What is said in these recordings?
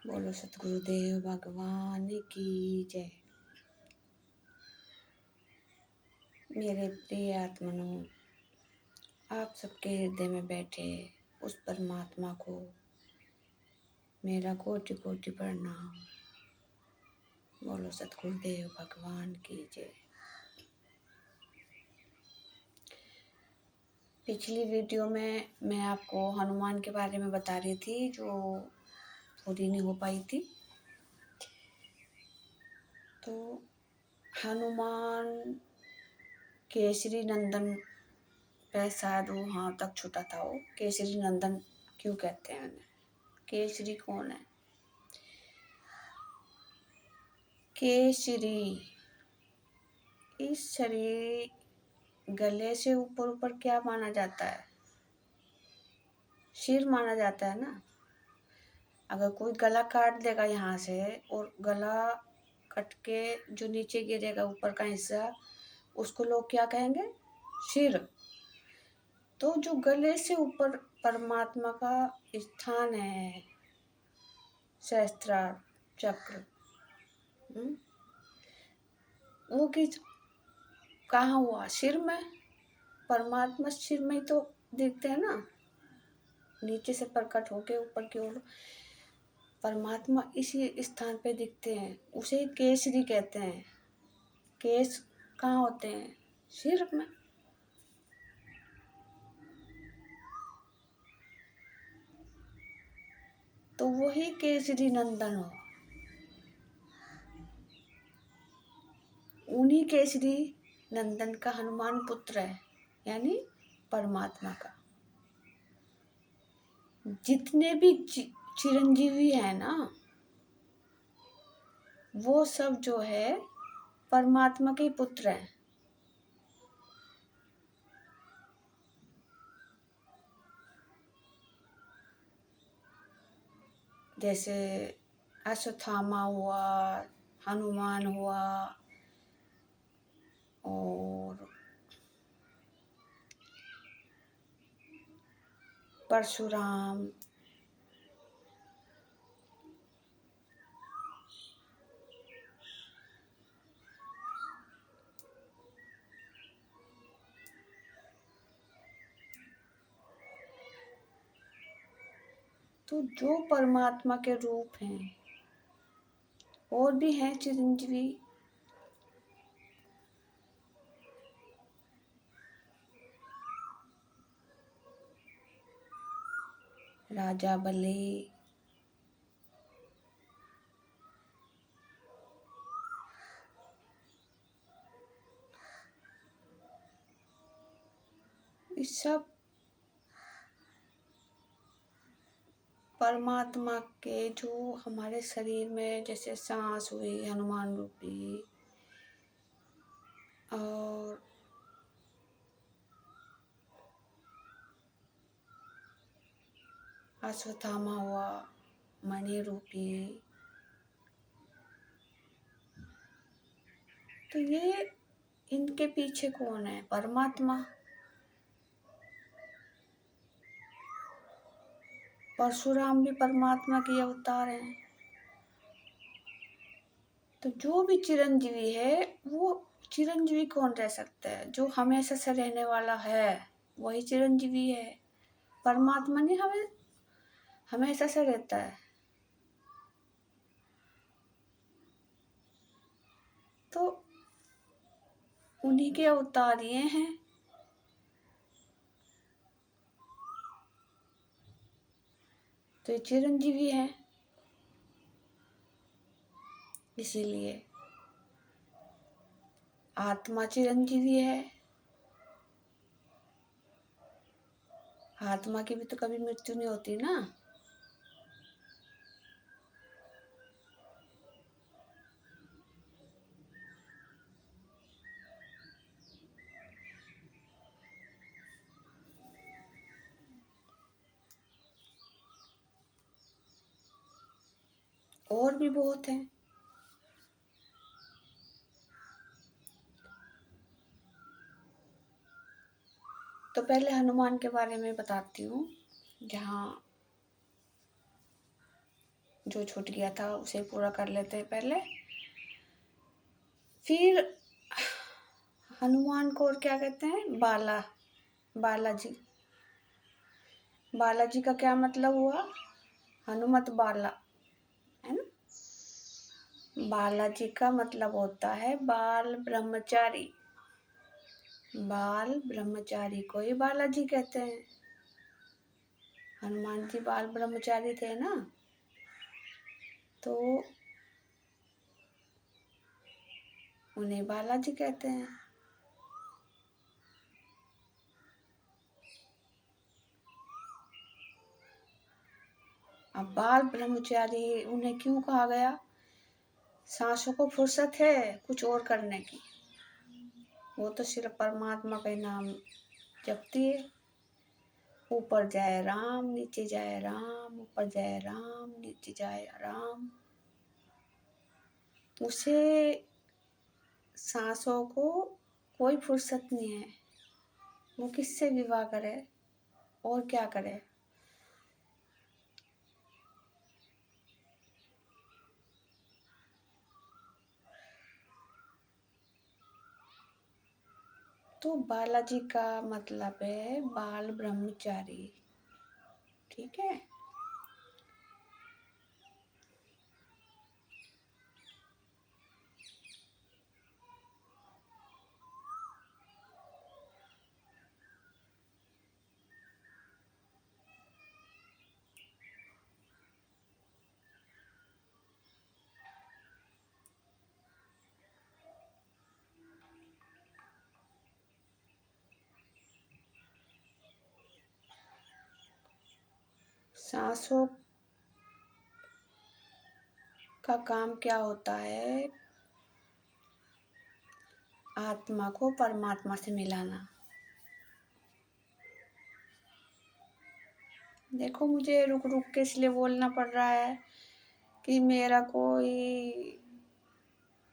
बोलो सतगुरुदेव भगवान की जय। मेरे प्रिय आत्मनो, आप सबके हृदय में बैठे उस परमात्मा को मेरा कोटि कोटि प्रणाम। बोलो सतगुरुदेव भगवान की जय। पिछली वीडियो में मैं आपको हनुमान के बारे में बता रही थी, जो पूरी नहीं हो पाई थी। तो हनुमान केसरी नंदन पे शायद वो वहाँ तक छूटा था। वो केसरी नंदन क्यों कहते हैं उन्हें? केसरी कौन है? केसरी इस शरीर गले से ऊपर ऊपर क्या माना जाता है? सिर माना जाता है ना। अगर कोई गला काट देगा यहाँ से और गला कट के जो नीचे गिरेगा ऊपर का हिस्सा, उसको लोग क्या कहेंगे? सिर। तो जो गले से ऊपर परमात्मा का स्थान है, सहस्त्रार चक्र, वो किस कहाँ हुआ? सिर में। परमात्मा सिर में ही तो दिखते हैं ना, नीचे से प्रकट होके ऊपर की ओर परमात्मा इसी स्थान पे दिखते हैं। उसे केसरी कहते हैं। केस कहाँ होते हैं? सिर में। तो वही केसरी नंदन हो, उन्हीं केसरी नंदन का हनुमान पुत्र है, यानी परमात्मा का। जितने भी चिरंजीवी है ना, वो सब जो है परमात्मा के पुत्र हैं। जैसे अश्वत्थामा हुआ, हनुमान हुआ, और परशुराम, तो जो परमात्मा के रूप हैं। और भी हैं चिरंजीवी। राजा बलि, इस सब परमात्मा के जो हमारे शरीर में, जैसे सांस हुई हनुमान रूपी, और अश्वत्थामा हुआ मणि रूपी। तो ये इनके पीछे कौन है? परमात्मा। परशुराम भी परमात्मा के अवतार हैं। तो जो भी चिरंजीवी है, वो चिरंजीवी कौन रह सकता है? जो हमेशा से रहने वाला है वही चिरंजीवी है। परमात्मा नहीं हमें हमेशा से रहता है। तो उन्हीं के अवतार ये हैं। तो ये चिरंजीवी है, इसीलिए आत्मा चिरंजीवी है। आत्मा की भी तो कभी मृत्यु नहीं होती ना। और भी बहुत हैं। तो पहले हनुमान के बारे में बताती हूँ। जहाँ जो छूट गया था उसे पूरा कर लेते हैं पहले। फिर हनुमान को और क्या कहते हैं, बालाजी। बालाजी का क्या मतलब हुआ, हनुमत बाला, है ना। बालाजी का मतलब होता है बाल ब्रह्मचारी। बाल ब्रह्मचारी को ही बालाजी कहते हैं। हनुमान जी बाल ब्रह्मचारी थे ना, तो उन्हें बालाजी कहते हैं। अब बाल ब्रह्मचारी उन्हें क्यों कहा गया, सांसों को फुर्सत है कुछ और करने की, वो तो सिर्फ परमात्मा का ही नाम जपती है। ऊपर जाए राम, नीचे जाए राम, ऊपर जाए राम, नीचे जाए राम। उसे सांसों को कोई फुर्सत नहीं है, वो किससे विवाह करे और क्या करे। तो बालाजी का मतलब है बाल ब्रह्मचारी, ठीक है। सांसों का काम क्या होता है, आत्मा को परमात्मा से मिलाना। देखो मुझे रुक रुक के इसलिए बोलना पड़ रहा है कि मेरा कोई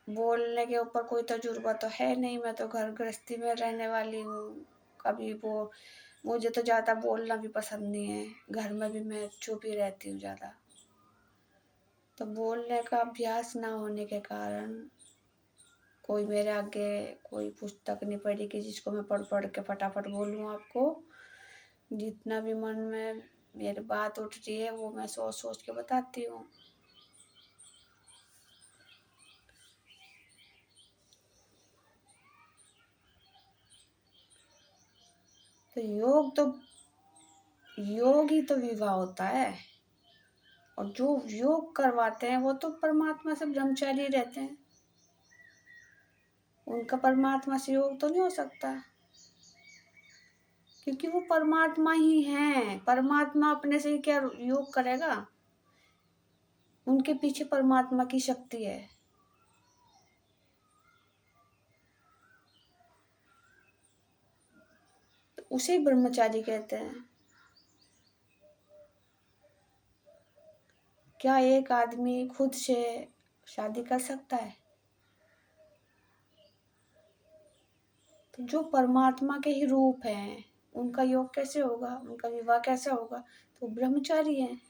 बोलने के ऊपर कोई तजुर्बा तो है नहीं, मैं तो घर गृहस्थी में रहने वाली हूँ। कभी वो मुझे तो ज़्यादा बोलना भी पसंद नहीं है, घर में भी मैं चुप ही रहती हूँ ज़्यादा। तो बोलने का अभ्यास ना होने के कारण कोई मेरे आगे कोई पुस्तक नहीं पढ़ी कि जिसको मैं पढ़ पढ़ के फटाफट बोलूँ आपको। जितना भी मन में मेरी बात उठती है वो मैं सोच सोच के बताती हूँ। तो योग ही तो विवाह होता है, और जो योग करवाते हैं वो तो परमात्मा से ब्रह्मचारी रहते हैं, उनका परमात्मा से योग तो नहीं हो सकता, क्योंकि वो परमात्मा ही हैं। परमात्मा अपने से ही क्या योग करेगा, उनके पीछे परमात्मा की शक्ति है। तो उसे ब्रह्मचारी कहते हैं। क्या एक आदमी खुद से शादी कर सकता है, तो जो परमात्मा के ही रूप हैं उनका योग कैसे होगा, उनका विवाह कैसे होगा, तो ब्रह्मचारी हैं।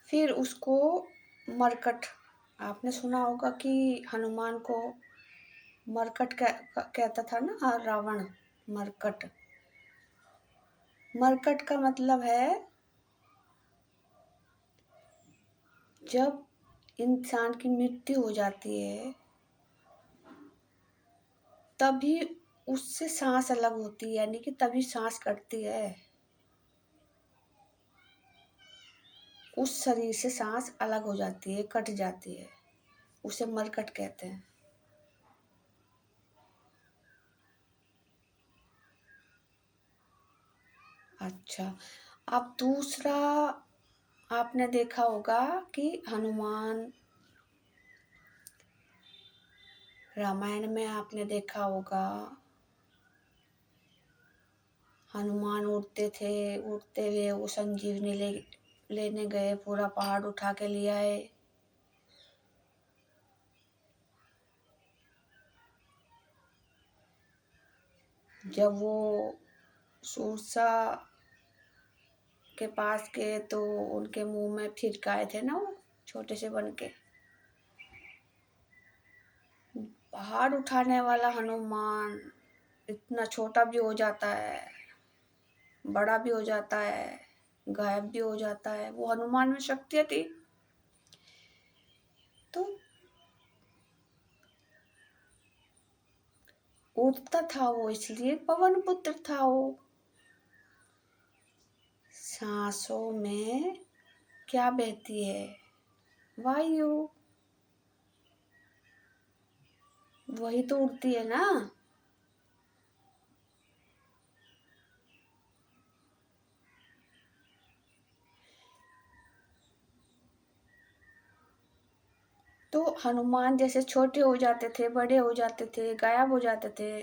फिर उसको मरकट, आपने सुना होगा कि हनुमान को मरकट कहता था ना, रावण। मरकट, मरकट का मतलब है जब इंसान की मृत्यु हो जाती है तभी उससे सांस अलग होती है, यानी कि तभी सांस कटती है, उस शरीर से सांस अलग हो जाती है, कट जाती है, उसे मरकट कहते हैं। अच्छा, अब दूसरा आपने देखा होगा कि हनुमान, रामायण में आपने देखा होगा हनुमान उड़ते थे, उड़ते हुए वो संजीवनी लेने गए, पूरा पहाड़ उठा के ले आए। जब वो सूरसा के पास गए तो उनके मुंह में फिर आए थे ना, वो छोटे से बन के। पहाड़ उठाने वाला हनुमान इतना छोटा भी हो जाता है, बड़ा भी हो जाता है, गायब भी हो जाता है। वो हनुमान में शक्तियाँ थी। तो उड़ता था वो, इसलिए पवन पुत्र था वो। सांसों में क्या बहती है? वायु। वही तो उड़ती है ना। तो हनुमान जैसे छोटे हो जाते थे, बड़े हो जाते थे, गायब हो जाते थे,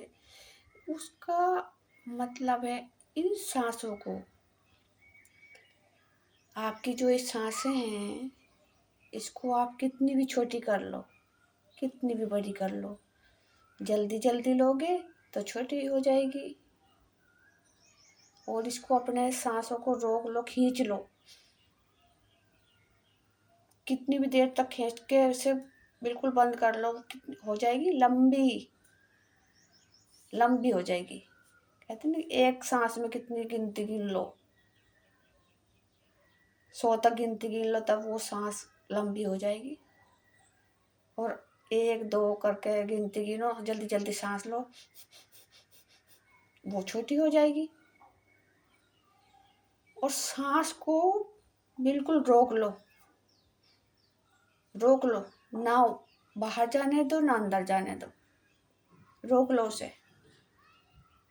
उसका मतलब है इन सांसों को। आपकी जो ये सांसें हैं, इसको आप कितनी भी छोटी कर लो, कितनी भी बड़ी कर लो, जल्दी जल्दी लोगे तो छोटी हो जाएगी। और इसको अपने सांसों को रोक लो, खींच लो, कितनी भी देर तक खींच के इसे बिल्कुल बंद कर लो, हो जाएगी लंबी, लंबी हो जाएगी। कहते हैं ना, एक सांस में कितनी गिनती गिन लो, 100 तक गिनती गिन लो, तब वो सांस लंबी हो जाएगी। और 1 2 करके गिनती गिनो, जल्दी जल्दी सांस लो, वो छोटी हो जाएगी। और सांस को बिल्कुल रोक लो, रोक लो, ना बाहर जाने दो ना अंदर जाने दो, रोक लो उसे।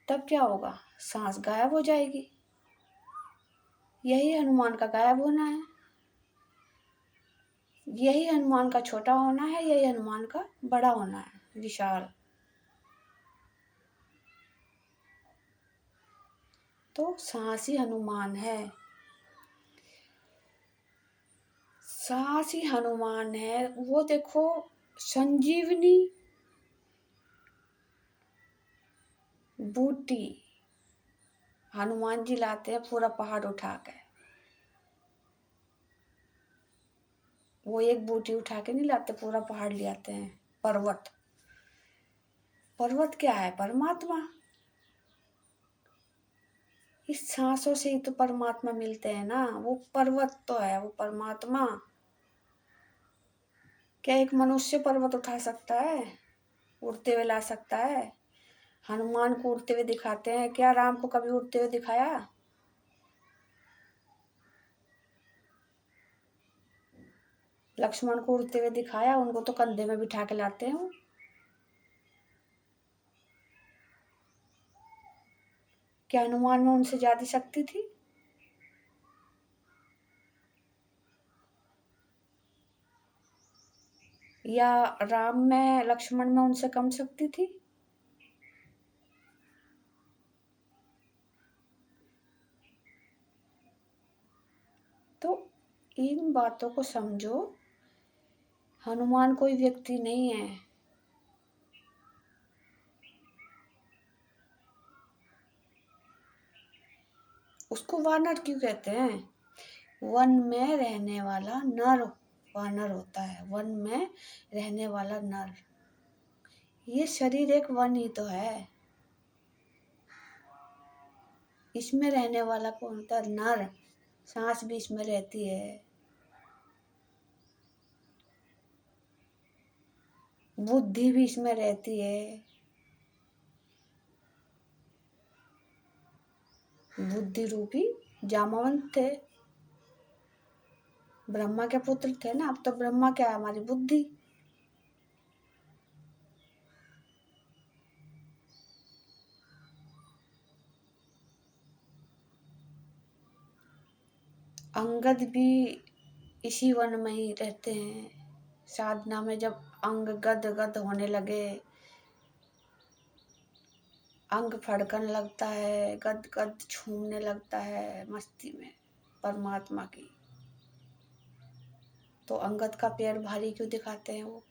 तब क्या होगा? सांस गायब हो जाएगी। यही हनुमान का गायब होना है, यही हनुमान का छोटा होना है, यही हनुमान का बड़ा होना है, विशाल। तो सांस ही हनुमान है, सांस ही हनुमान है। वो देखो, संजीवनी बूटी हनुमान जी लाते हैं पूरा पहाड़ उठा के। वो एक बूटी उठा के नहीं लाते, पूरा पहाड़ ले आते हैं, पर्वत। पर्वत क्या है? परमात्मा। इस सांसों से ही तो परमात्मा मिलते हैं ना। वो पर्वत तो है, वो परमात्मा। क्या एक मनुष्य पर्वत उठा सकता है? उड़ते हुए ला सकता है? हनुमान को उड़ते हुए दिखाते हैं, क्या राम को कभी उड़ते हुए दिखाया? लक्ष्मण को उड़ते हुए दिखाया? उनको तो कंधे में बिठा के लाते हैं। क्या हनुमान में उनसे ज्यादा शक्ति थी? या राम में, लक्ष्मण में उनसे कम शक्ति थी? तो इन बातों को समझो। हनुमान कोई व्यक्ति नहीं है। उसको वानर क्यों कहते हैं? वन में रहने वाला नर वानर होता है, वन में रहने वाला नर। ये शरीर एक वन ही तो है, इसमें रहने वाला कौन होता है? नर। सांस भी इसमें रहती है, बुद्धि भी इसमें रहती है। बुद्धि रूपी जामवंत थे, ब्रह्मा के पुत्र थे ना। अब तो ब्रह्मा क्या है? हमारी बुद्धि। अंगद भी इसी वन में ही रहते हैं। साधना में जब अंग गद गद होने लगे, अंग फड़कन लगता है, गद गद झूमने लगता है मस्ती में परमात्मा की। तो अंगद का पैर भारी क्यों दिखाते हैं वो?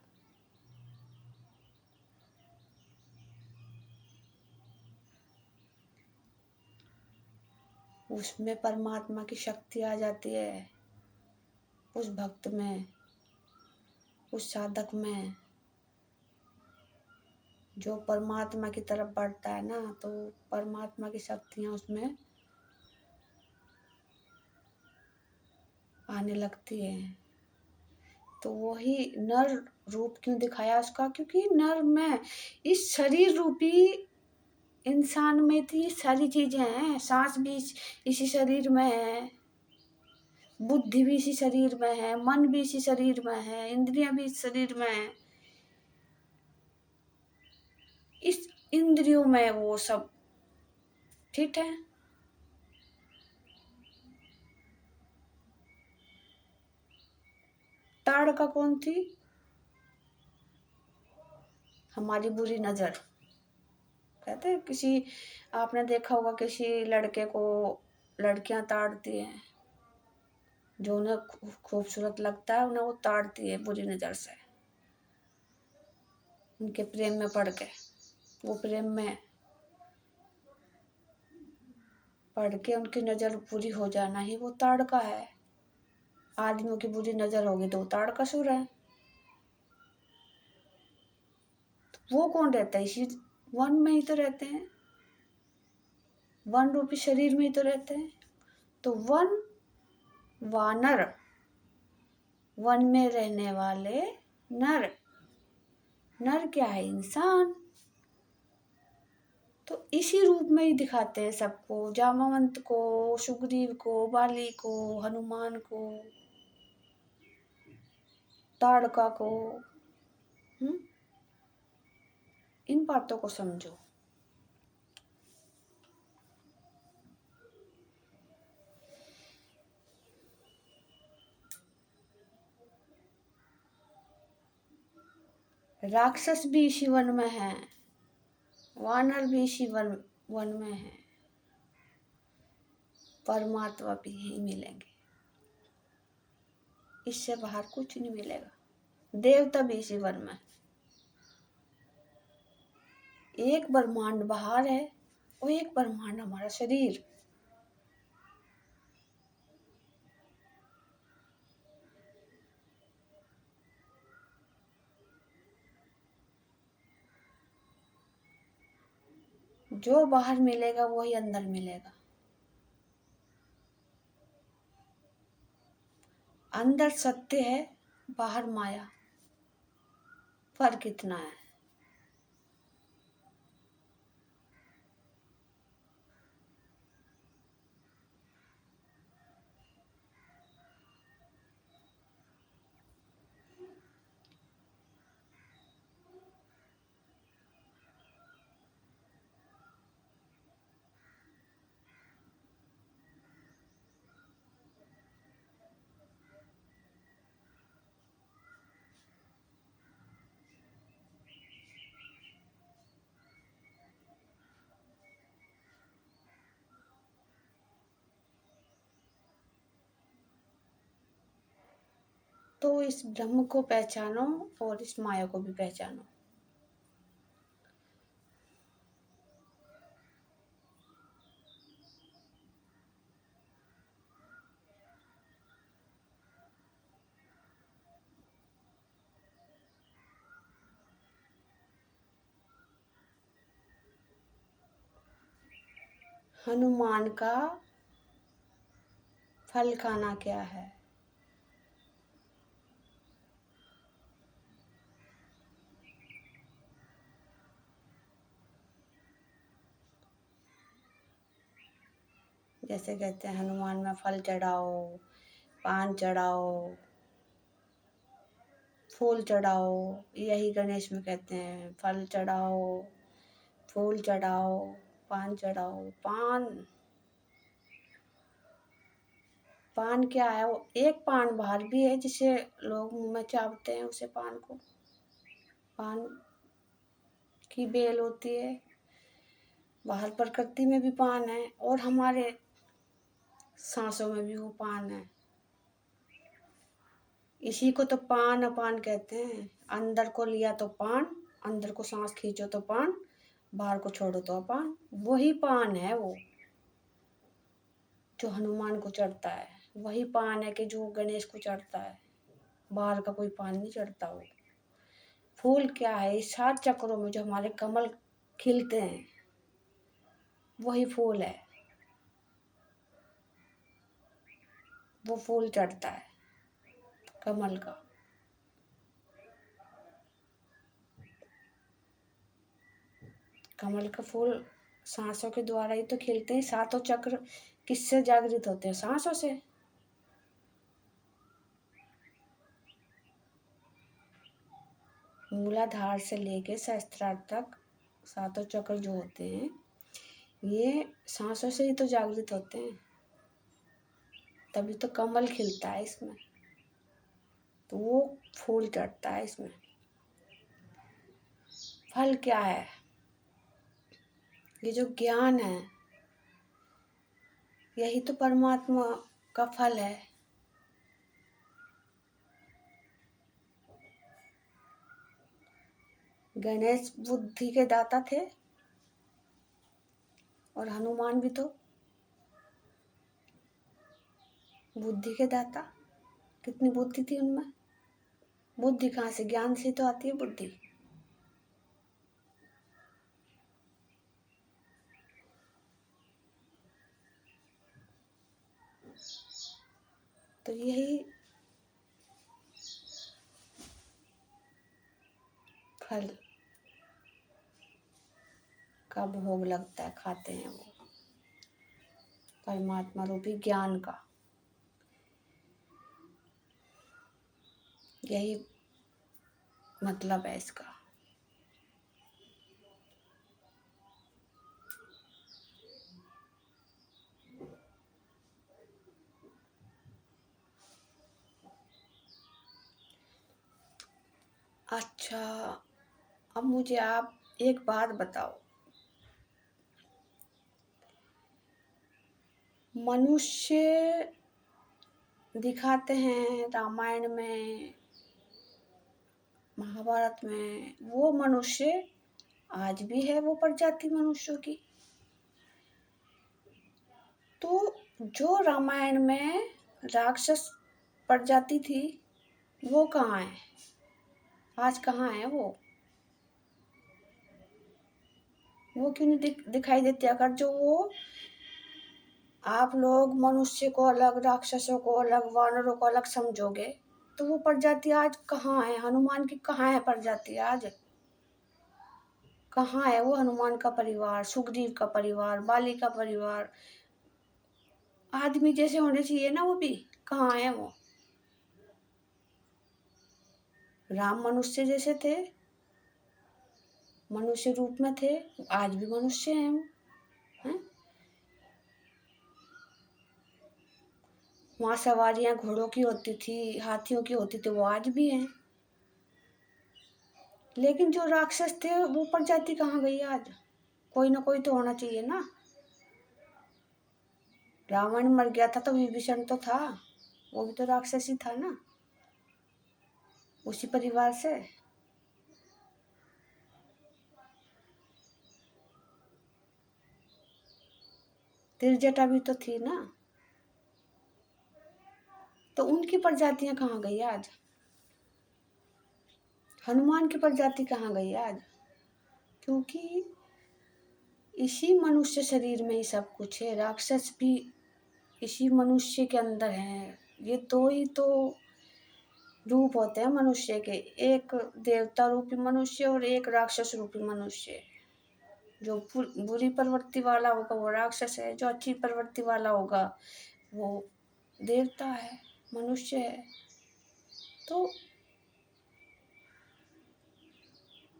उसमें परमात्मा की शक्ति आ जाती है, उस भक्त में, उस साधक में। जो परमात्मा की तरफ बढ़ता है ना, तो परमात्मा की शक्तियाँ उसमें आने लगती है। तो वही नर रूप क्यों दिखाया उसका? क्योंकि नर में, इस शरीर रूपी इंसान में तो ये सारी चीजें हैं। सांस भी इसी शरीर में है, बुद्धि भी इसी शरीर में है, मन भी इसी शरीर में है, इंद्रियां भी इस शरीर में है। इस इंद्रियों में वो सब फिट है। ताड़का कौन थी? हमारी बुरी नजर। कहते हैं किसी, आपने देखा होगा किसी लड़के को लड़कियां ताड़ती हैं, जो उन्हें खूबसूरत लगता है उन्हें वो ताड़ती है बुरी नजर से, उनके प्रेम में पड़ के। वो प्रेम में पड़ के उनकी नजर बुरी हो जाना ही वो ताड़का है। आदमियों की बुरी नजर होगी तो वो ताड़कासुर है। वो कौन रहता है? इसी वन में ही तो रहते हैं, वन रूपी शरीर में ही तो रहते हैं। तो वन वानर, वन में रहने वाले नर। नर क्या है? इंसान। तो इसी रूप में ही दिखाते हैं सबको, जामवंत को, सुग्रीव को, बाली को, हनुमान को, ताड़का को। इन बातों को समझो। राक्षस भी इसी वन में है, वानर भी इसी वन में है, परमात्मा भी यही मिलेंगे। इससे बाहर कुछ नहीं मिलेगा। देवता भी इसी वन में। एक ब्रह्मांड बाहर है और एक ब्रह्मांड हमारा शरीर। जो बाहर मिलेगा वही अंदर मिलेगा। अंदर सत्य है, बाहर माया। फर्क इतना है। तो इस ब्रह्म को पहचानो और इस माया को भी पहचानो। हनुमान का फल खाना क्या है? जैसे कहते हैं हनुमान में फल चढ़ाओ, पान चढ़ाओ, फूल चढ़ाओ। यही गणेश में कहते हैं फल चढ़ाओ, फूल चढ़ाओ, पान चढ़ाओ। पान, पान क्या है? वो एक पान बाहर भी है जिसे लोग मुंह में चाटते हैं, उसे पान को। पान की बेल होती है, बाहर प्रकृति में भी पान है और हमारे सांसों में भी वो पान है। इसी को तो पान अपान कहते हैं। अंदर को लिया तो पान, अंदर को सांस खींचो तो पान, बाहर को छोड़ो तो अपान। वही पान है वो जो हनुमान को चढ़ता है। वही पान है कि जो गणेश को चढ़ता है। बाहर का कोई पान नहीं चढ़ता। वो फूल क्या है, इस 7 चक्रों में जो हमारे कमल खिलते हैं वही फूल है। वो फूल चढ़ता है कमल का। कमल का फूल सांसों के द्वारा ही तो खिलते हैं। 7 चक्र किससे जागृत होते हैं? सांसों से। मूलाधार से लेके सहस्त्रार तक 7 चक्र जो होते हैं ये सांसों से ही तो जागृत होते हैं। तभी तो कमल खिलता है इसमें, तो वो फूल चढ़ता है इसमें। फल क्या है? ये जो ज्ञान है यही तो परमात्मा का फल है। गणेश बुद्धि के दाता थे और हनुमान भी तो बुद्धि के दाता। कितनी बुद्धि थी उनमें। बुद्धि कहाँ से? ज्ञान से तो आती है बुद्धि। तो यही फल का भोग लगता है, खाते हैं वो परमात्मा रूपी ज्ञान का। यही मतलब है इसका। अच्छा, अब मुझे आप एक बात बताओ। मनुष्य दिखाते हैं रामायण में, महाभारत में, वो मनुष्य आज भी है, वो प्रजाति मनुष्यों की। तो जो रामायण में राक्षस प्रजाति थी वो कहाँ है? आज कहाँ है वो? वो क्यों नहीं दिखाई देती? अगर जो वो आप लोग मनुष्य को अलग, राक्षसों को अलग, वानरों को अलग समझोगे तो वो प्रजाति आज कहाँ है? हनुमान की कहाँ है प्रजाति आज? कहाँ है वो हनुमान का परिवार, सुग्रीव का परिवार, बाली का परिवार? आदमी जैसे होने चाहिए ना वो भी, कहाँ है वो? राम मनुष्य जैसे थे, मनुष्य रूप में थे, आज भी मनुष्य हैं वो, हैं? वहाँ सवारियां घोड़ों की होती थी, हाथियों की होती थी, वो आज भी हैं। लेकिन जो राक्षस थे वो प्रजाति कहाँ गई आज? कोई ना कोई तो होना चाहिए ना। रावण मर गया था तो विभीषण तो था, वो भी तो राक्षस ही था ना, उसी परिवार से। त्रिजटा भी तो थी ना। तो उनकी प्रजातियां कहाँ गई आज? हनुमान की प्रजाति कहाँ गई आज? क्योंकि इसी मनुष्य शरीर में ही सब कुछ है। राक्षस भी इसी मनुष्य के अंदर है। ये दो ही तो रूप होते हैं मनुष्य के, एक देवता रूपी मनुष्य और एक राक्षस रूपी मनुष्य। जो बुरी प्रवृत्ति वाला होगा वो राक्षस है, जो अच्छी प्रवृत्ति वाला होगा वो देवता है, मनुष्य है। तो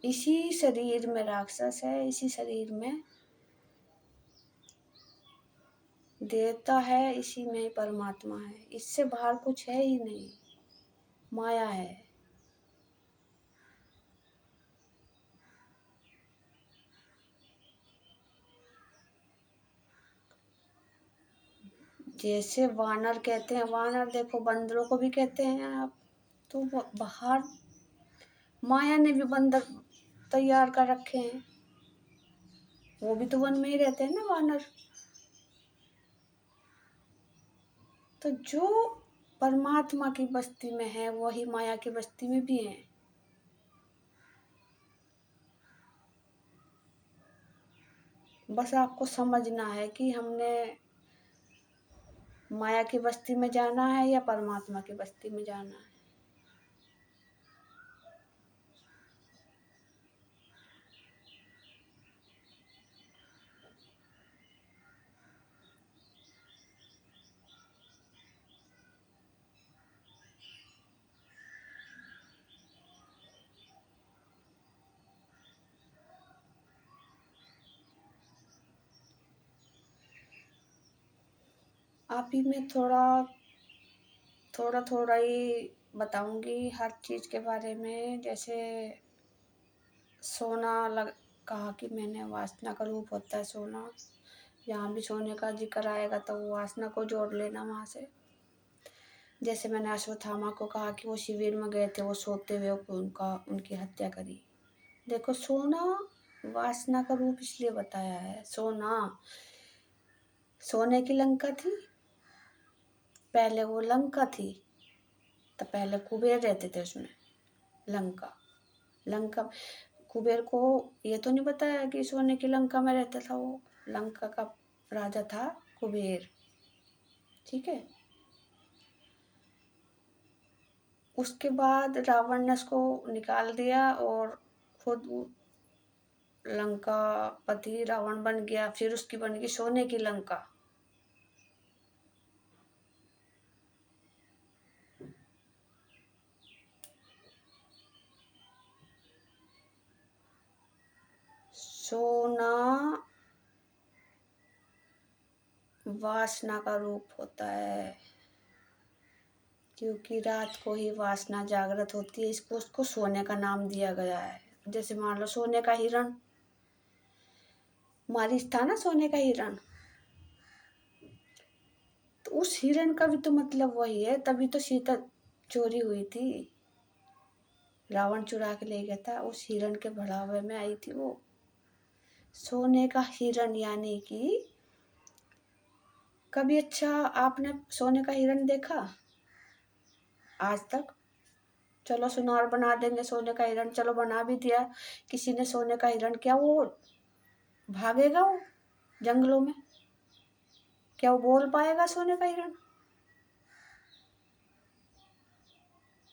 इसी शरीर में राक्षस है, इसी शरीर में देवता है, इसी में परमात्मा है। इससे बाहर कुछ है ही नहीं, माया है। जैसे वानर कहते हैं, वानर देखो बंदरों को भी कहते हैं आप, तो बाहर माया ने भी बंदर तैयार कर रखे हैं, वो भी तो वन में ही रहते हैं ना वानर। तो जो परमात्मा की बस्ती में है वही माया की बस्ती में भी है। बस आपको समझना है कि हमने माया की बस्ती में जाना है या परमात्मा की बस्ती में जाना है। अभी मैं थोड़ा थोड़ा ही बताऊंगी हर चीज़ के बारे में। जैसे सोना कहा कि मैंने वासना का रूप होता है सोना, यहाँ भी सोने का जिक्र आएगा तो वो वासना को जोड़ लेना वहाँ से। जैसे मैंने अश्वत्थामा को कहा कि वो शिविर में गए थे, वो सोते हुए उनकी हत्या करी। देखो सोना वासना का रूप इसलिए बताया है। सोने की लंका थी, पहले वो लंका थी, तो पहले कुबेर रहते थे उसमें। लंका कुबेर को ये तो नहीं बताया कि सोने की लंका में रहता था वो। लंका का राजा था कुबेर, ठीक है। उसके बाद रावण ने उसको निकाल दिया और खुद लंकापति रावण बन गया। फिर उसकी बन गई सोने की लंका। सोना वासना का रूप होता है, क्योंकि रात को ही वासना जागृत होती है, इसको उसको सोने का नाम दिया गया है। जैसे मान लो सोने का हिरण, मारिच था ना सोने का हिरण, तो उस हिरण का भी तो मतलब वही है, तभी तो सीता चोरी हुई थी, रावण चुरा के ले गया था, उस हिरण के बढ़ावे में आई थी वो। सोने का हिरण यानी कि कभी अच्छा आपने सोने का हिरण देखा आज तक? चलो सुनार बना देंगे सोने का हिरण, चलो बना भी दिया किसी ने सोने का हिरण, क्या वो भागेगा वो जंगलों में? क्या वो बोल पाएगा सोने का हिरण?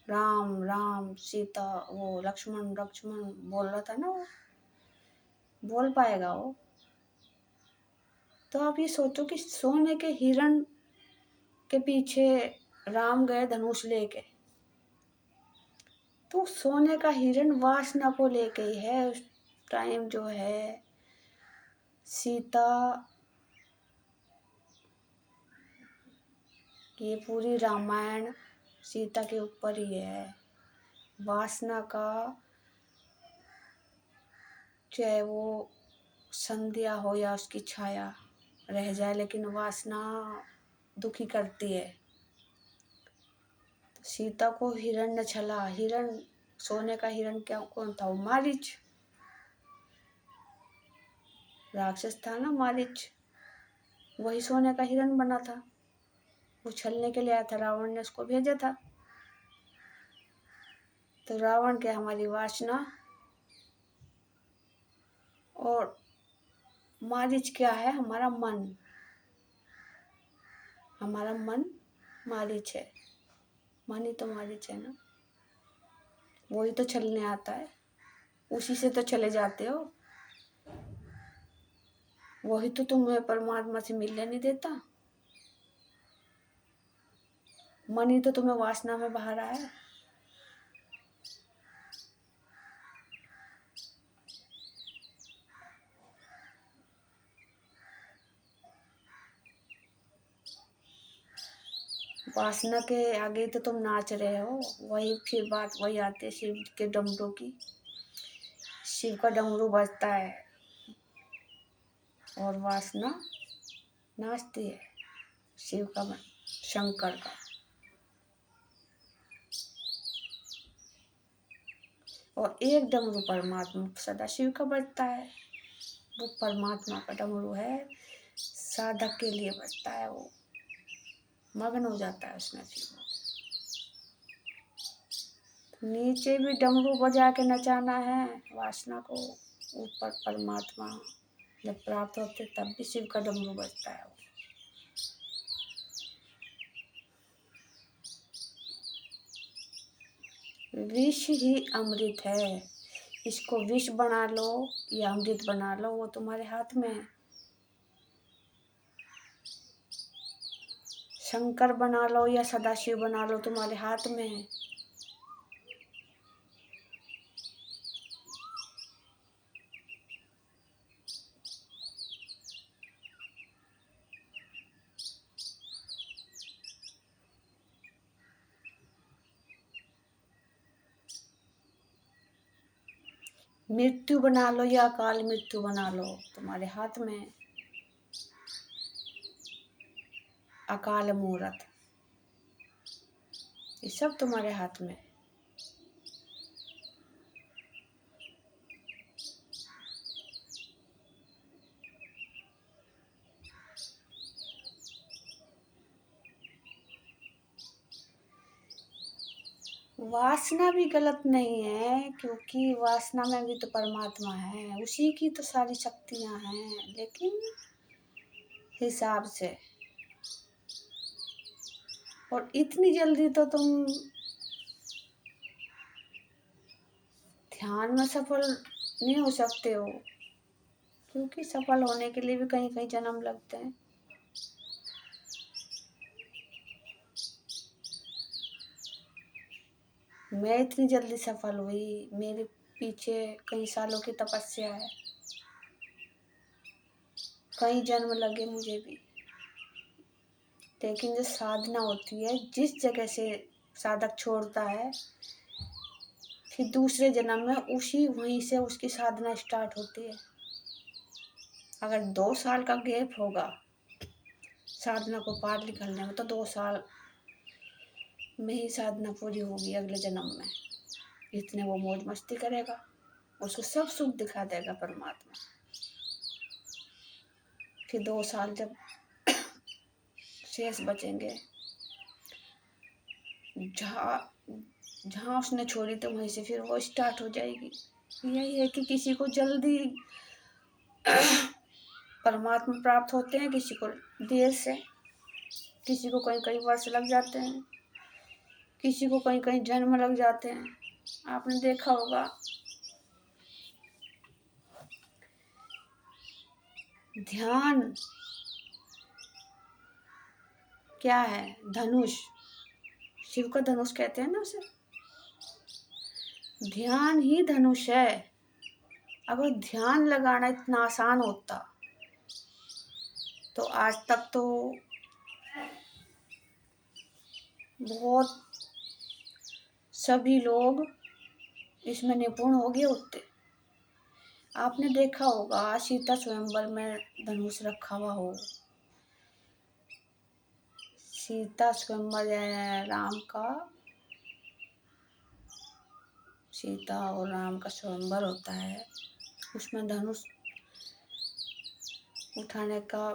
राम राम सीता, वो लक्ष्मण लक्ष्मण बोल रहा था ना, वो बोल पाएगा वो? तो आप ये सोचो कि सोने के हिरण के पीछे राम गए धनुष लेके, तो सोने का हिरण वासना को लेके ही है। उस टाइम जो है सीता, ये पूरी रामायण सीता के ऊपर ही है। वासना का, चाहे वो संध्या हो या उसकी छाया रह जाए, लेकिन वासना दुखी करती है। तो सीता को हिरण ने छला, हिरण सोने का हिरण क्या कौन था? वो मारीच, राक्षस था ना मारीच, वही सोने का हिरण बना था। वो छलने के लिए आया था, रावण ने उसको भेजा था। तो रावण क्या? हमारी वासना। और मारीच क्या है? हमारा मन। हमारा मन मारीच है, मन ही तो मारीच है ना, वही तो छलने आता है, उसी से तो चले जाते हो। वही तो तुम्हें परमात्मा से मिलने नहीं देता, मन ही तो तुम्हें वासना में बहा रहा है। वासना के आगे तो तुम नाच रहे हो। वही फिर बात वही आती है शिव के डमरू की। शिव का डमरू बजता है और वासना नाचती है। शिव का शंकर का। और एक डमरू परमात्मा सदाशिव का बजता है, वो परमात्मा का डमरू है, साधक के लिए बजता है, वो मग्न हो जाता है उसमें फिर। नीचे भी डमरू बजा के नचाना है वासना को, ऊपर परमात्मा जब प्राप्त होते तब भी शिव का डमरू बजता है। विष ही अमृत है, इसको विष बना लो या अमृत बना लो, वो तुम्हारे हाथ में है। शंकर बना लो या सदाशिव बना लो, तुम्हारे हाथ में है। मृत्यु बना लो या अकाल मृत्यु बना लो, तुम्हारे हाथ में है। अकाल मूर्त, ये सब तुम्हारे हाथ में है। वासना भी गलत नहीं है, क्योंकि वासना में भी तो परमात्मा है, उसी की तो सारी शक्तियां हैं, लेकिन हिसाब से। और इतनी जल्दी तो तुम ध्यान में सफल नहीं हो सकते हो, क्योंकि सफल होने के लिए भी कहीं कहीं जन्म लगते हैं। मैं इतनी जल्दी सफल हुई, मेरे पीछे कई सालों की तपस्या है, कई जन्म लगे मुझे भी। लेकिन जो साधना होती है, जिस जगह से साधक छोड़ता है, फिर दूसरे जन्म में उसी वहीं से उसकी साधना स्टार्ट होती है। अगर 2 साल का गैप होगा साधना को पार निकलने में, तो 2 साल में ही साधना पूरी होगी अगले जन्म में। इतने वो मौज मस्ती करेगा, उसको सब सुख दिखा देगा परमात्मा। फिर 2 साल जब शेष बचेंगे, जहाँ उसने छोड़ी तो वहीं से फिर वो स्टार्ट हो जाएगी। यही है कि किसी को जल्दी परमात्मा प्राप्त होते हैं, किसी को देर से, किसी को कई कई वर्ष लग जाते हैं, किसी को कई कई जन्म लग जाते हैं। आपने देखा होगा, ध्यान क्या है? धनुष, शिव का धनुष कहते हैं ना उसे। ध्यान ही धनुष है। अगर ध्यान लगाना इतना आसान होता तो आज तक तो बहुत सभी लोग इसमें निपुण हो गए होते। आपने देखा होगा सीता स्वयंवर में धनुष रखा हुआ हो, सीता स्वयंवर राम का, सीता और राम का स्वयंवर होता है, उसमें धनुष उठाने का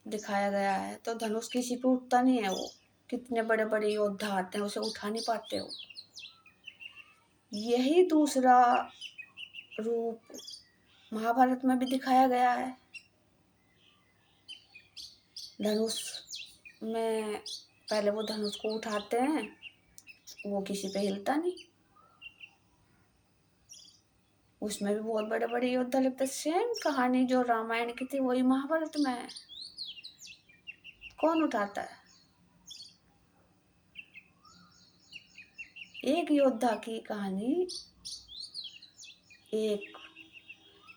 दिखाया गया है। तो धनुष किसी पे उठता नहीं है, वो कितने बड़े बड़े योद्धा आते हैं उसे उठा नहीं पाते हो। यही दूसरा रूप महाभारत में भी दिखाया गया है। धनुष में पहले वो धनुष को उठाते हैं, वो किसी पे हिलता नहीं, उसमें भी बहुत बड़े बड़े योद्धा लगते। सेम कहानी जो रामायण की थी वही महाभारत में है। कौन उठाता है? एक योद्धा की कहानी एक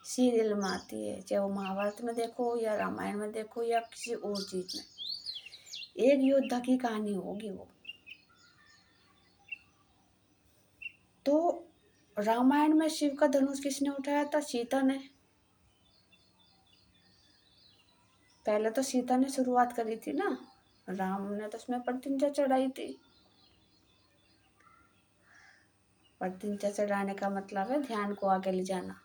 सीरियल में आती है, चाहे वो महाभारत में देखो या रामायण में देखो या किसी और चीज में, एक योद्धा की कहानी होगी वो। तो रामायण में शिव का धनुष किसने उठाया था? सीता ने। पहले तो सीता ने शुरुआत करी थी ना, राम ने तो उसमें प्रतिज्ञा चढ़ाई थी। प्रतिज्ञा चढ़ाने का मतलब है ध्यान को आगे ले जाना।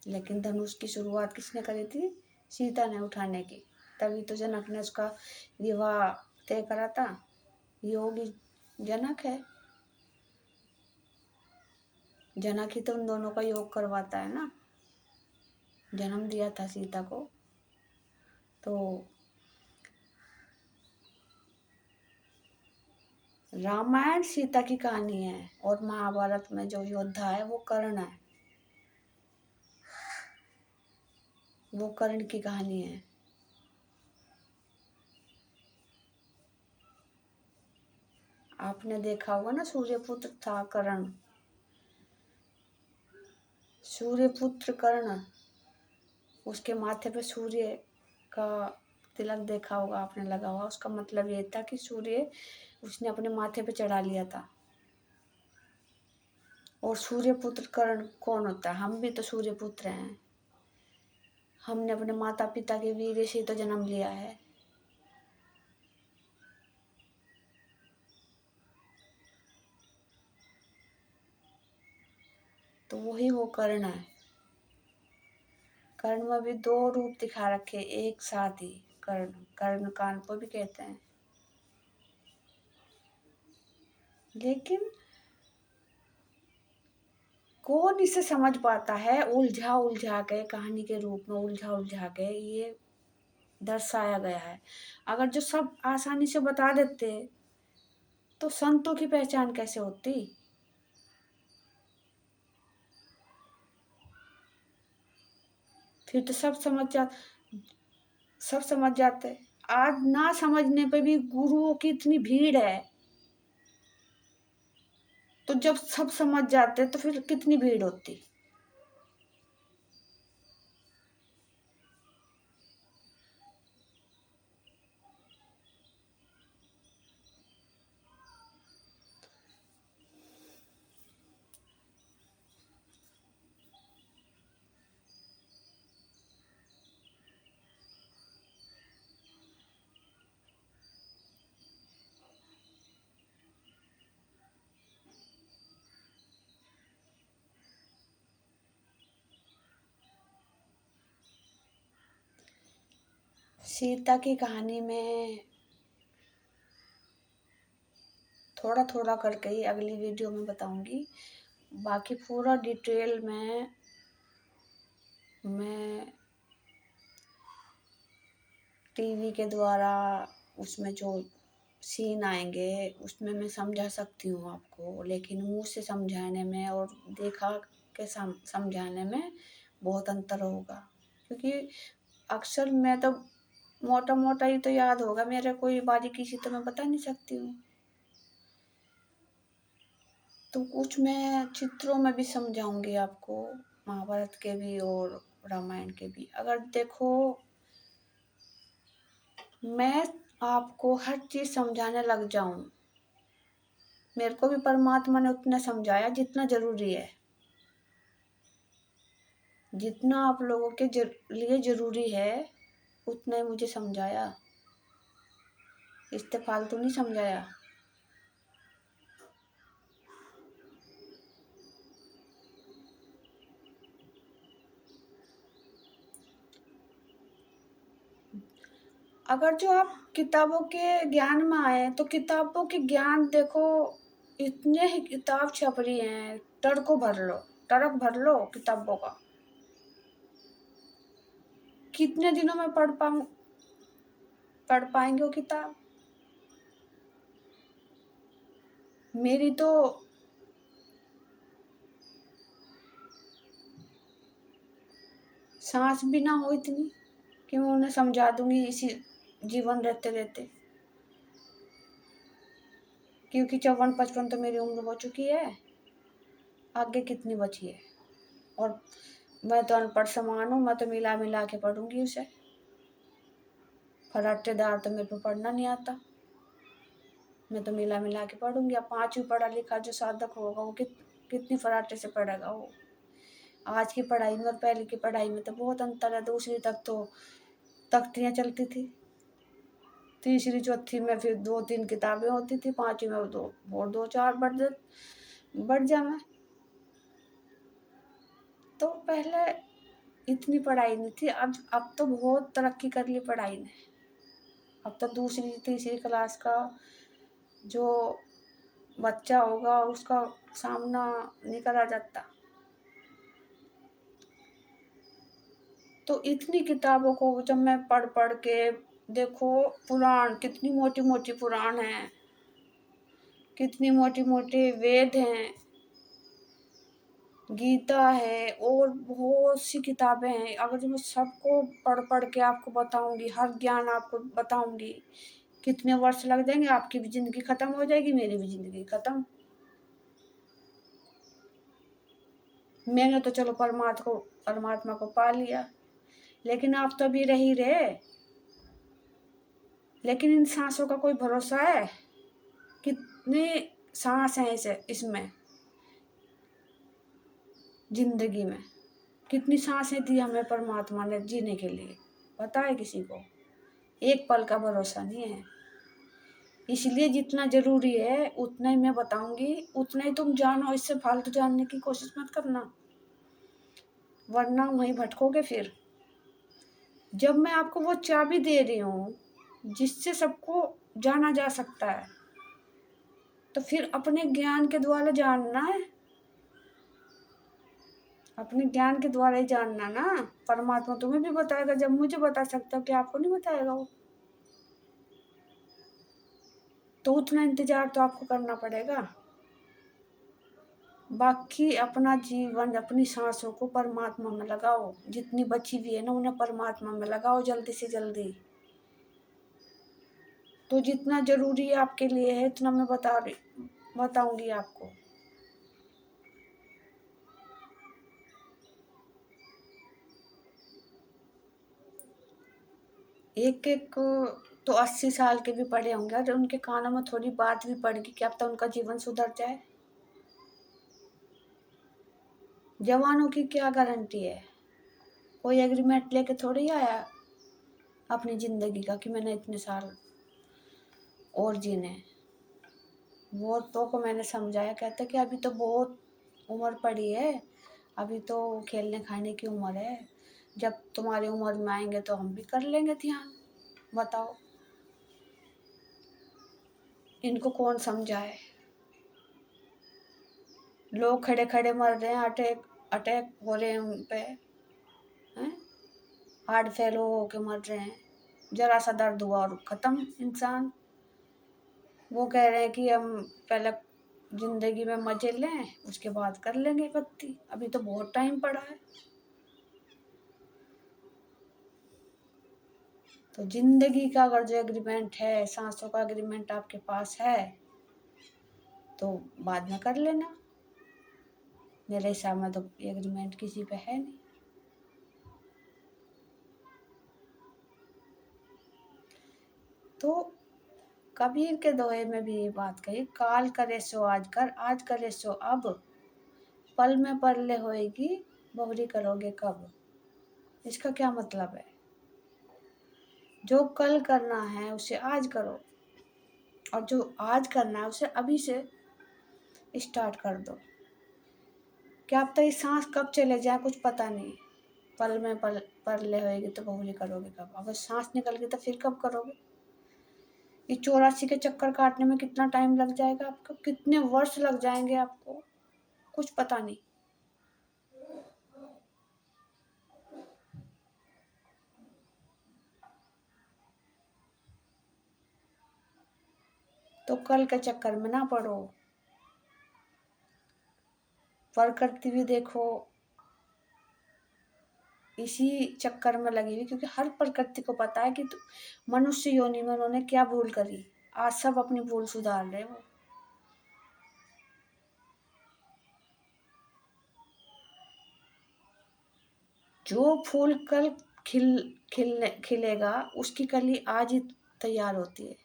लेकिन धनुष की शुरुआत किसने करी थी? सीता ने उठाने की। तभी तो जनक ने उसका विवाह तय करा था। योगी जनक है। जनक ही तो उन दोनों का योग करवाता है ना, जन्म दिया था सीता को। तो रामायण सीता की कहानी है और महाभारत में जो योद्धा है वो कर्ण है। वो कर्ण की कहानी है। आपने देखा होगा ना, सूर्यपुत्र था कर्ण। सूर्यपुत्र कर्ण, उसके माथे पे सूर्य का तिलक देखा होगा आपने लगा हुआ। उसका मतलब ये था कि सूर्य उसने अपने माथे पे चढ़ा लिया था। और सूर्यपुत्र कर्ण कौन होता है? हम भी तो सूर्यपुत्र हैं। हमने अपने माता पिता के वीर्य से तो जन्म लिया है। तो वही वो कर्ण है। कर्ण में भी दो रूप दिखा रखे एक साथ ही। कर्ण, कर्ण कान को भी कहते हैं। लेकिन कौन इसे समझ पाता है? उलझा उलझा के कहानी के रूप में उलझा उलझा के ये दर्शाया गया है। अगर जो सब आसानी से बता देते तो संतों की पहचान कैसे होती? फिर तो सब समझ जाते। आज ना समझने पे भी गुरुओं की इतनी भीड़ है, तो जब सब समझ जाते तो फिर कितनी भीड़ होती। सीता की कहानी में थोड़ा थोड़ा करके ही अगली वीडियो में बताऊंगी। बाकी पूरा डिटेल में मैं टीवी के द्वारा उसमें जो सीन आएंगे उसमें मैं समझा सकती हूँ आपको। लेकिन मुँह से समझाने में और देखा के समझाने में बहुत अंतर होगा। क्योंकि अक्सर मैं तो मोटा मोटा ही तो याद होगा मेरे, कोई बारीकी से तो मैं बता नहीं सकती हूँ। तो कुछ मैं चित्रों में भी समझाऊंगी आपको, महाभारत के भी और रामायण के भी। अगर देखो, मैं आपको हर चीज समझाने लग जाऊं, मेरे को भी परमात्मा ने उतना समझाया जितना जरूरी है। जितना आप लोगों के लिए जरूरी है उतना ही मुझे समझाया। इससे फालतू नहीं समझाया। अगर जो आप किताबों के ज्ञान में आए तो किताबों के ज्ञान देखो, इतने ही किताब छप रही हैं, टरको भर लो, टरक भर लो किताबों का। कितने दिनों में पढ़ पाएंगे वो किताब? मेरी तो सांस भी ना हो इतनी कि मैं उन्हें समझा दूंगी इसी जीवन रहते रहते। क्योंकि 54-55 तो मेरी उम्र हो चुकी है, आगे कितनी बची है। और मैं तो अनपढ़ समान हूँ, मैं तो मिला मिला के पढ़ूंगी उसे। फराटेदार तो मेरे को पढ़ना नहीं आता। मैं तो मिला मिला के पढ़ूंगी। अब 5वीं पढ़ा लिखा जो साधक होगा वो कितनी फराटे से पढ़ेगा वो। आज की पढ़ाई में और पहले की पढ़ाई में तो बहुत अंतर है। दूसरी तक तो तख्तियाँ चलती थी। तीसरी चौथी में फिर 2-3 किताबें होती थी, 5वीं में दो और 2-4 बढ़ जा मैं। तो पहले इतनी पढ़ाई नहीं थी, अब तो बहुत तरक्की कर ली पढ़ाई ने। अब तो दूसरी तीसरी क्लास का जो बच्चा होगा उसका सामना नहीं करा जाता। तो इतनी किताबों को जब मैं पढ़ पढ़ के देखो, पुराण कितनी मोटी मोटी पुराण है, कितनी मोटी मोटी वेद हैं, गीता है और बहुत सी किताबें हैं। अगर जो मैं सबको पढ़ पढ़ के आपको बताऊंगी, हर ज्ञान आपको बताऊंगी, कितने वर्ष लग जाएंगे, आपकी भी जिंदगी खत्म हो जाएगी, मेरी भी जिंदगी खत्म। मैंने तो चलो परमात्मा को पा लिया, लेकिन आप तो अभी रह ही रहे। लेकिन इन सांसों का कोई भरोसा है? कितने सांस हैं इसमें जिंदगी में, कितनी सांसें दी हमें परमात्मा ने जीने के लिए, पता है किसी को? एक पल का भरोसा नहीं है। इसलिए जितना जरूरी है उतना ही मैं बताऊंगी, उतना ही तुम जानो, इससे फालतू जानने की कोशिश मत करना, वरना वहीं भटकोगे। फिर जब मैं आपको वो चाबी दे रही हूँ जिससे सबको जाना जा सकता है, तो फिर अपने ज्ञान के द्वारा जानना है, अपने ज्ञान के द्वारा ही जानना ना। परमात्मा तुम्हें भी बताएगा, जब मुझे बता सकता हो कि आपको नहीं बताएगा वो? तो उतना इंतजार तो आपको करना पड़ेगा। बाकी अपना जीवन, अपनी सांसों को परमात्मा में लगाओ, जितनी बची हुई है ना उन्हें परमात्मा में लगाओ जल्दी से जल्दी। तो जितना जरूरी है आपके लिए है इतना मैं बताऊंगी आपको। एक एक तो 80 साल के भी पढ़े होंगे और उनके कानों में थोड़ी बात भी पड़ गई, क्या पता उनका जीवन सुधर जाए। जवानों की क्या गारंटी है? कोई एग्रीमेंट लेके थोड़ी आया अपनी जिंदगी का कि मैंने इतने साल और जीने। वो तो को मैंने समझाया, कहते कि अभी तो बहुत उम्र पड़ी है, अभी तो खेलने खाने की उम्र है, जब तुम्हारी उम्र में आएंगे तो हम भी कर लेंगे ध्यान। बताओ इनको कौन समझाए? लोग खड़े खड़े मर रहे हैं, अटैक अटैक हो रहे हैं उन पे, हैं, हार्ट फेल हो के मर रहे हैं, जरा सा दर्द हुआ और खत्म इंसान। वो कह रहे हैं कि हम पहले जिंदगी में मजे लें, उसके बाद कर लेंगे भक्ति, अभी तो बहुत टाइम पड़ा है। तो जिंदगी का अगर जो एग्रीमेंट है, सांसों का एग्रीमेंट आपके पास है तो बाद में कर लेना। मेरे हिसाब में तो एग्रीमेंट किसी पे है नहीं। तो कबीर के दोहे में भी ये बात कही, काल करे सो आज कर, आज करे सो अब, पल में परले होएगी, बहुरी करोगे कब। इसका क्या मतलब है? जो कल करना है उसे आज करो, और जो आज करना है उसे अभी से स्टार्ट कर दो। क्या पता ये सांस कब चले जाए कुछ पता नहीं। पल में परले होएगी तो बहुरी करोगे कब, अगर सांस निकल गई तो फिर कब करोगे? ये 84 के चक्कर काटने में कितना टाइम लग जाएगा आपका, कितने वर्ष लग जाएंगे आपको, कुछ पता नहीं। तो कल के चक्कर में ना पड़ो, प्रकृति भी देखो इसी चक्कर में लगी हुई, क्योंकि हर प्रकृति को पता है कि मनुष्य योनि में उन्होंने क्या भूल करी। आज सब अपनी भूल सुधार रहे वो। जो फूल कल खिलेगा उसकी कली आज ही तैयार होती है।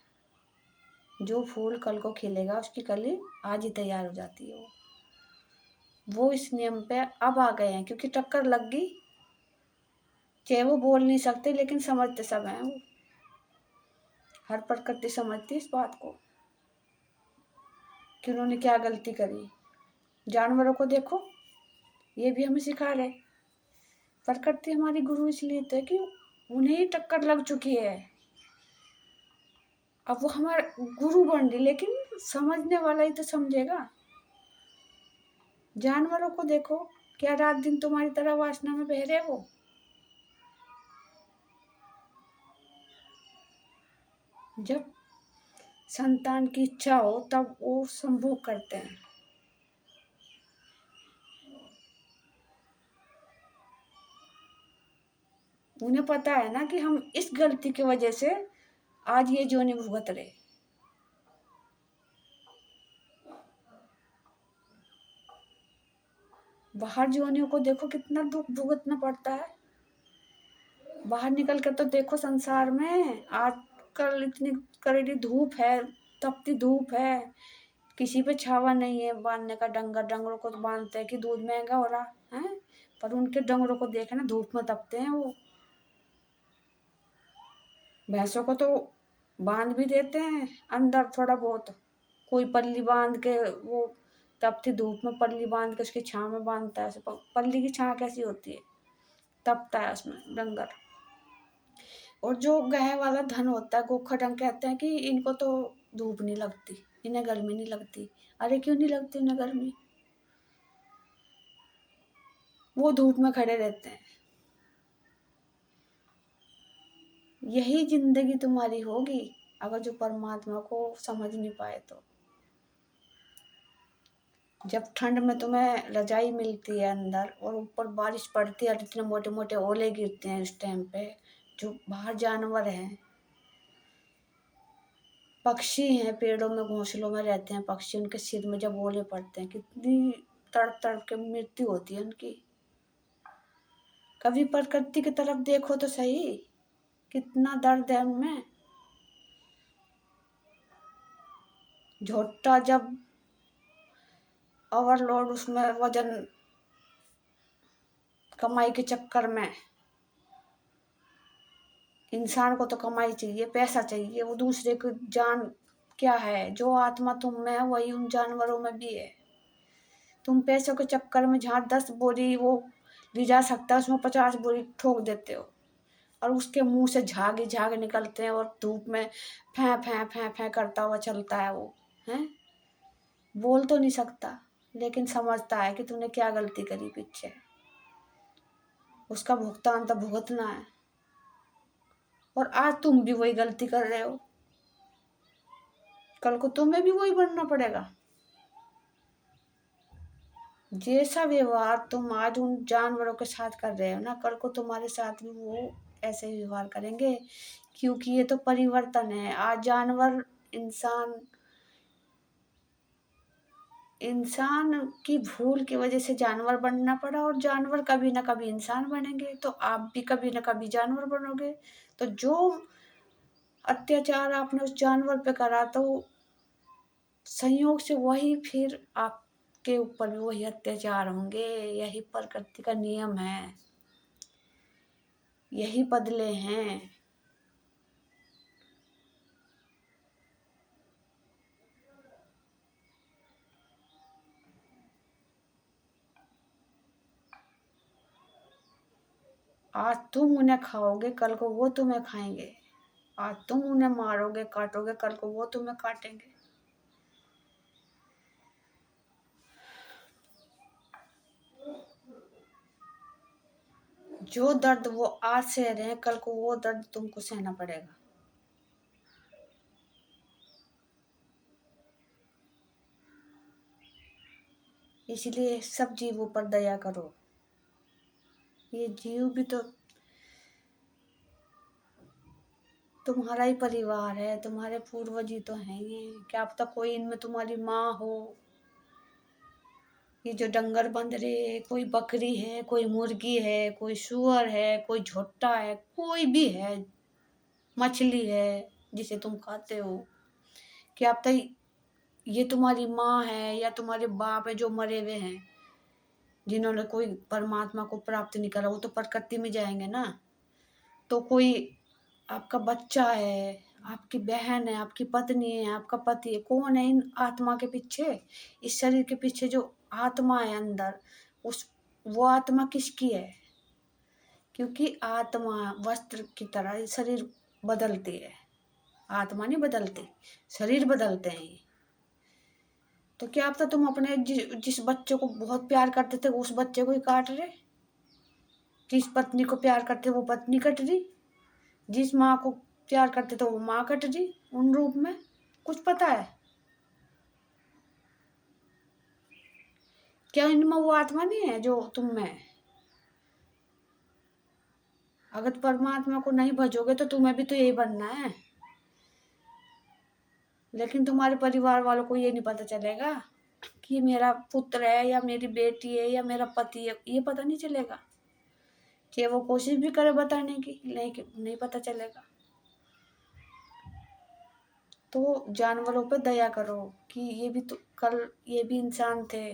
जो फूल कल को खिलेगा उसकी कली आज ही तैयार हो जाती है। वो इस नियम पे अब आ गए हैं, क्योंकि टक्कर लग गई। चाहे वो बोल नहीं सकते लेकिन समझते सब हैं वो। हर प्रकृति समझती है इस बात को कि उन्होंने क्या गलती करी। जानवरों को देखो, ये भी हमें सिखा रहे। प्रकृति हमारी गुरु इसलिए तो है कि उन्हें ही टक्कर लग चुकी है, अब वो हमारा गुरु बन रही, लेकिन समझने वाला ही तो समझेगा। जानवरों को देखो, क्या रात दिन तुम्हारी तरह वासना में बह रहे वो? जब संतान की इच्छा हो तब वो संभोग करते हैं। उन्हें पता है ना कि हम इस गलती की वजह से आज ये जोनी भुगत रहे। बाहर जोनियों को देखो कितना दुख भुगतना पड़ता है। बाहर निकल कर तो देखो, संसार में आजकल इतनी कड़वी धूप है, तपती धूप है, किसी पे छावा नहीं है बांधने का। डंगरों को तो बांधते हैं कि दूध महंगा हो रहा है, पर उनके डंगरों को देखे ना, धूप में तपते हैं वो। भैंसों को तो बांध भी देते हैं अंदर थोड़ा बहुत, कोई पल्ली बांध के, वो तपती धूप में पल्ली बांध के उसकी छांव में बांधता है। पल्ली की छांव कैसी होती है, तपता है उसमें डंगर। और जो गाय वाला धन होता है, गोखा डंग, कहते हैं कि इनको तो धूप नहीं लगती, इन्हें गर्मी नहीं लगती। अरे क्यों नहीं लगती इन्हें गर्मी? वो धूप में खड़े रहते हैं। यही जिंदगी तुम्हारी होगी अगर जो परमात्मा को समझ नहीं पाए तो। जब ठंड में तुम्हें रजाई मिलती है अंदर और ऊपर बारिश पड़ती है और इतने मोटे मोटे ओले गिरते हैं उस टाइम पे, जो बाहर जानवर हैं, पक्षी हैं, पेड़ों में घोंसलों में रहते हैं पक्षी, उनके सिर में जब ओले पड़ते हैं कितनी तड़प तड़प के मृत्यु होती है उनकी। कभी प्रकृति की तरफ देखो तो सही, कितना दर्द है उनमें। झोट्टा जब ओवरलोड, उसमें वजन, कमाई के चक्कर में, इंसान को तो कमाई चाहिए, पैसा चाहिए, वो दूसरे को जान क्या है, जो आत्मा तुम में है वही उन जानवरों में भी है। तुम पैसों के चक्कर में जहाँ 10 बोरी वो ली जा सकता है, उसमें 50 बोरी ठोक देते हो, और उसके मुंह से झाग ही झाग निकलते हैं, और धूप में फै फै फै फै करता हुआ चलता है वो, हैं? बोल तो नहीं सकता, लेकिन समझता है कि तूने क्या गलती करी पीछे, उसका भुगतान तो भुगतना है। और आज तुम भी वही गलती कर रहे हो, कल को तुम्हें भी वही बनना पड़ेगा। जैसा व्यवहार तुम आज उन जानवरों के साथ कर रहे हो ना, कल को तुम्हारे साथ भी वो ऐसे ही व्यवहार करेंगे, क्योंकि ये तो परिवर्तन है। आज जानवर इंसान की भूल की वजह से जानवर बनना पड़ा, और जानवर कभी ना कभी इंसान बनेंगे, तो आप भी कभी ना कभी जानवर बनोगे। तो जो अत्याचार आपने उस जानवर पे करा, तो संयोग से वही फिर आपके ऊपर भी वही अत्याचार होंगे। यही प्रकृति का नियम है, यही बदले हैं। आज तुम उन्हें खाओगे, कल को वो तुम्हें खाएंगे। आज तुम उन्हें मारोगे काटोगे, कल को वो तुम्हें काटेंगे। जो दर्द वो आज सह रहे हैं, कल को वो दर्द तुमको सहना पड़ेगा। इसलिए सब जीवों पर दया करो। ये जीव भी तो तुम्हारा ही परिवार है, तुम्हारे पूर्वज ही तो हैं ये। क्या पता कोई इनमें तुम्हारी माँ हो। ये जो डंगर बंध रहे, कोई बकरी है, कोई मुर्गी है, कोई सूअर है, कोई झोट्टा है, कोई भी है, मछली है जिसे तुम खाते हो, क्या पता ये तुम्हारी माँ है या तुम्हारे बाप है जो मरे हुए हैं, जिन्होंने कोई परमात्मा को प्राप्त नहीं करा, वो तो प्रकृति में जाएंगे ना। तो कोई आपका बच्चा है, आपकी बहन है, आपकी पत्नी है, आपका पति है, कौन है इन आत्मा के पीछे? इस शरीर के पीछे जो आत्मा है अंदर, उस वो आत्मा किसकी है? क्योंकि आत्मा वस्त्र की तरह शरीर बदलती है, आत्मा नहीं बदलती, शरीर बदलते हैं ये। तो क्या पता तुम अपने जिस बच्चे को बहुत प्यार करते थे उस बच्चे को ही काट रहे, जिस पत्नी को प्यार करते वो पत्नी कट रही, जिस माँ को प्यार करते थे वो माँ कट रही उन रूप में। कुछ पता है क्या इनमें वो आत्मा नहीं है जो तुम में है? अगर परमात्मा को नहीं भजोगे तो तुम्हें भी तो यही बनना है, लेकिन तुम्हारे परिवार वालों को ये नहीं पता चलेगा कि ये मेरा पुत्र है या मेरी बेटी है या मेरा पति है, ये पता नहीं चलेगा। चाहे वो कोशिश भी करे बताने की, लेकिन नहीं पता चलेगा। तो जानवरों पे दया करो कि ये भी तो कल ये भी इंसान थे,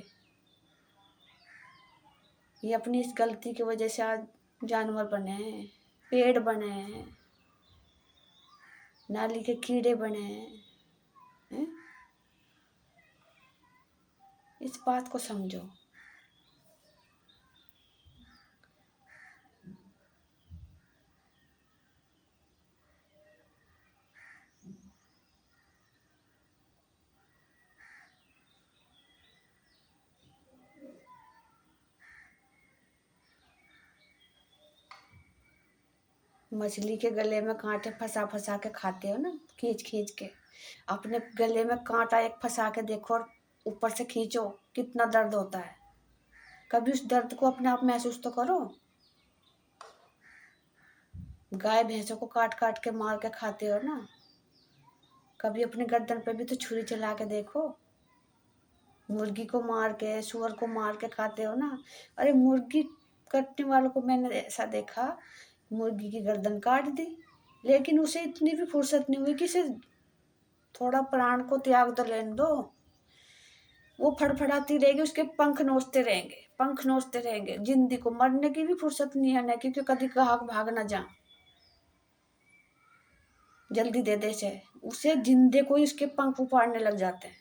ये अपनी इस गलती की वजह से आज जानवर बने हैं, पेड़ बने हैं, नाली के कीड़े बने हैं? इस बात को समझो। मछली के गले में कांटे फंसा फंसा के खाते हो ना, खींच खींच के। अपने गले में कांटा एक फंसा के देखो और ऊपर से खींचो, कितना दर्द होता है। कभी उस दर्द को अपने आप महसूस तो करो। गाय भैंसों को काट काट के मार के खाते हो ना, कभी अपनी गर्दन पे भी तो छुरी चला के देखो। मुर्गी को मार के, सुअर को मार के खाते हो ना। अरे मुर्गी कटने वालों को मैंने ऐसा देखा, मुर्गी की गर्दन काट दी, लेकिन उसे इतनी भी फुर्सत नहीं हुई कि इसे थोड़ा प्राण को त्याग तो लेने दो। वो फड़फड़ाती रहेगी, उसके पंख नोचते रहेंगे, पंख नोचते रहेंगे। जिंदगी को मरने की भी फुर्सत नहीं है ना, क्योंकि कभी कहा भाग ना जा, जल्दी दे दे से उसे जिंदे को ही उसके पंख उपाड़ने लग जाते हैं।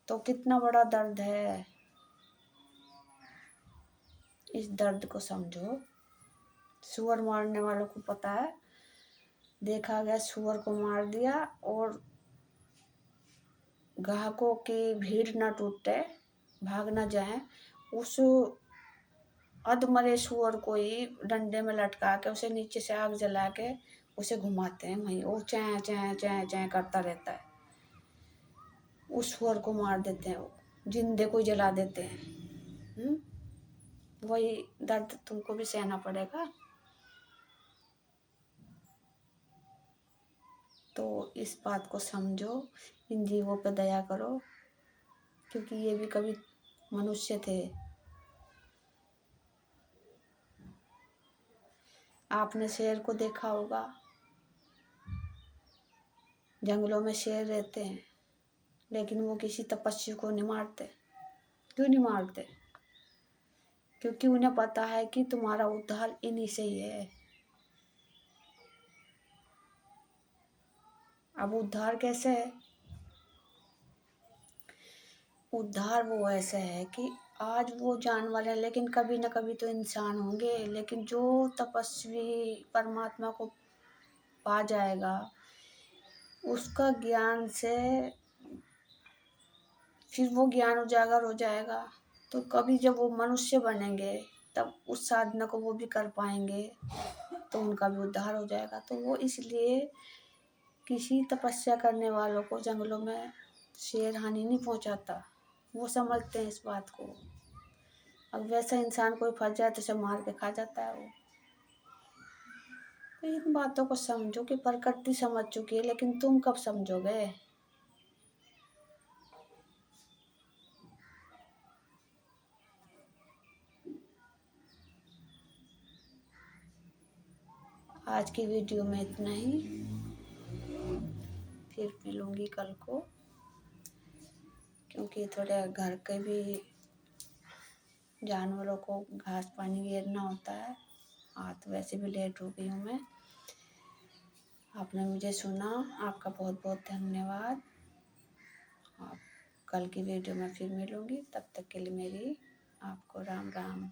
तो कितना बड़ा दर्द है, इस दर्द को समझो। सुअर मारने वालों को पता है, देखा गया सुअर को मार दिया और ग्राहकों की भीड़ न टूटे, भाग न जाए, उस अधमरे सुअर को ही डंडे में लटका के उसे नीचे से आग जला के उसे घुमाते हैं वहीं, वो चैं चैं चैं चैं करता रहता है। उस सुअर को मार देते हैं, वो जिंदे को जला देते हैं। वही दर्द तुमको भी सहना पड़ेगा। तो इस बात को समझो, इन जीवों पे दया करो, क्योंकि ये भी कभी मनुष्य थे। आपने शेर को देखा होगा, जंगलों में शेर रहते हैं, लेकिन वो किसी तपस्वी को नहीं मारते। क्यों नहीं मारते? क्योंकि उन्हें पता है कि तुम्हारा उद्धार इन्हीं से ही है। अब उद्धार कैसे है? उद्धार वो ऐसे है कि आज वो जानवर है, लेकिन कभी न कभी तो इंसान होंगे। लेकिन जो तपस्वी परमात्मा को पा जाएगा, उसका ज्ञान से फिर वो ज्ञान उजागर हो जाएगा। तो कभी जब वो मनुष्य बनेंगे तब उस साधना को वो भी कर पाएंगे, तो उनका भी उद्धार हो जाएगा। तो वो इसलिए किसी तपस्या करने वालों को जंगलों में शेर हानि नहीं पहुंचाता, वो समझते हैं इस बात को। अब वैसा इंसान कोई फंस जाए तो उसे मार के खा जाता है वो। तो इन बातों को समझो कि प्रकृति समझ चुकी है, लेकिन तुम कब समझोगे? आज की वीडियो में इतना ही, फिर मिलूंगी कल को, क्योंकि थोड़े घर के भी जानवरों को घास पानी घेरना होता है। आज तो वैसे भी लेट हो गई हूँ मैं। आपने मुझे सुना, आपका बहुत बहुत धन्यवाद। आप कल की वीडियो में फिर मिलूँगी, तब तक के लिए मेरी आपको राम राम।